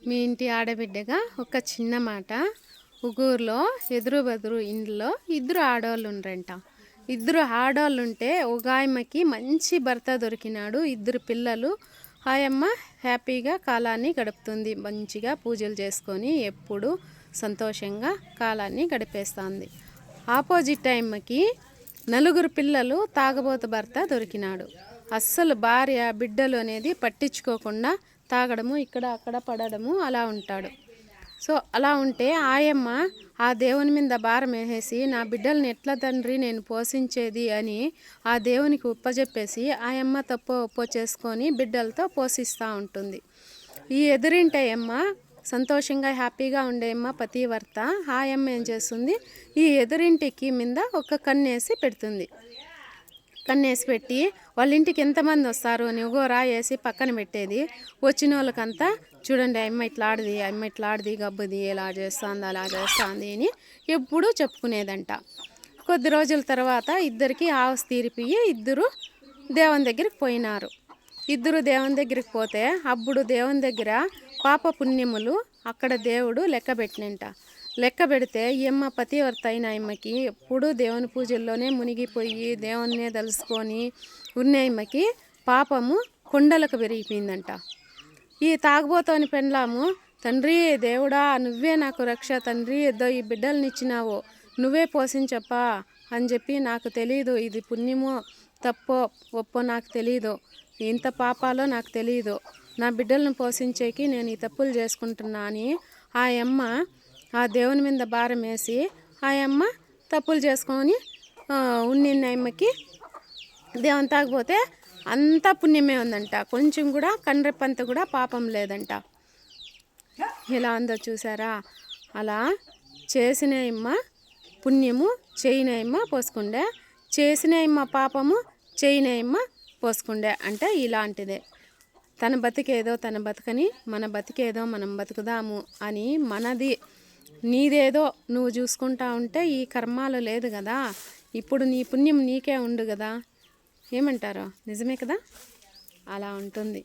మీ ఇంటి ఆడబిడ్డగా ఒక చిన్న మాట. ఊరిలో ఎదురు బెదురు ఇంట్లో ఇద్దరు ఆడవాళ్ళు ఉండరంట. ఇద్దరు ఆడవాళ్ళు ఉంటే ఒక ఆయమ్మకి మంచి భర్త దొరికినాడు, ఇద్దరు పిల్లలు. ఆయమ్మ హ్యాపీగా కాలాన్ని గడుపుతుంది, మంచిగా పూజలు చేసుకొని ఎప్పుడు సంతోషంగా కాలాన్ని గడిపేస్తుంది. ఆపోజిట్ ఆయమ్మకి నలుగురు పిల్లలు, తాగబోతు భర్త దొరికినాడు. అస్సలు భార్య బిడ్డలు అనేది పట్టించుకోకుండా తాగడము, ఇక్కడ అక్కడ పడడము అలా ఉంటాడు. సో అలా ఉంటే ఆయమ్మ ఆ దేవుని మీద భారం వేసేసి, నా బిడ్డల్ని ఎట్లా తండ్రి నేను పోషించేది అని ఆ దేవునికి ఉప్పజెప్పేసి ఆయమ్మ తప్పు ఒప్పో చేసుకొని బిడ్డలతో పోషిస్తూ ఉంటుంది. ఈ ఎదురింటి అమ్మ సంతోషంగా హ్యాపీగా ఉండేమ్మ పతివర్త. ఆయమ్మ ఏం చేస్తుంది, ఈ ఎదురింటికి మీద ఒక కన్నేసి పెడుతుంది. కన్నేసి పెట్టి వాళ్ళ ఇంటికి ఎంతమంది వస్తారు అని ఒక రాయేసి పక్కన పెట్టేది. వచ్చిన వాళ్ళకంతా చూడండి అమ్మ ఇట్లా ఆడది, అమ్మ ఇట్లా ఆడది, గబ్బుది, ఇలా చేస్తుంది అలా చేస్తుంది అని ఎప్పుడూ చెప్పుకునేదంట. కొద్ది రోజుల తర్వాత ఇద్దరికి ఆవస్ తీరిపోయి ఇద్దరు దేవుని దగ్గరికి పోయినారు. ఇద్దరు దేవుని దగ్గరికి పోతే అప్పుడు దేవుని దగ్గర పాప పుణ్యములు అక్కడ దేవుడు లెక్క పెట్టినంట. లెక్క పెడితే ఈయమ్మ పతివర్త అయిన అమ్మకి ఎప్పుడు దేవుని పూజల్లోనే మునిగిపోయి దేవున్నే తలుసుకొని ఉన్న అమ్మకి పాపము కొండలకు పెరిగిపోయిందంట. ఈ తాగుబోతోని పెండ్లాము, తండ్రి దేవుడా నువ్వే నాకు రక్ష, తండ్రి ఏదో ఈ బిడ్డల్ని ఇచ్చినావు, నువ్వే పోషించప్పా అని చెప్పి, నాకు తెలీదు ఇది పుణ్యమో తప్పో ఒప్పో నాకు తెలీదు, ఇంత పాపాలో నాకు తెలీదు, నా బిడ్డలను పోషించేకి నేను ఈ తప్పులు చేసుకుంటున్నా అని ఆ అమ్మ ఆ దేవుని మీద భారం వేసి ఆ అమ్మ తప్పులు చేసుకొని ఉన్నిన్న అమ్మకి దేవుని తాగిపోతే అంతా పుణ్యమే ఉందంట. కొంచెం కూడా కండ్రెప్పంత కూడా పాపం లేదంట. ఎలా ఉందో చూసారా? అలా చేసిన అమ్మ పుణ్యము, చేయన అమ్మ పోసుకుండే, చేసిన అమ్మ పాపము, చేయన అమ్మ పోసుకుండే. అంటే ఇలాంటిదే. తన బతికేదో తన బతకని, మన బతికేదో మనం బతుకుదాము అని, మనది నీదేదో నువ్వు చూసుకుంటా ఉంటే ఈ కర్మాలు లేదు కదా, ఇప్పుడు నీ పుణ్యం నీకే ఉండు కదా. ఏమంటారో నిజమే కదా? అలా ఉంటుంది.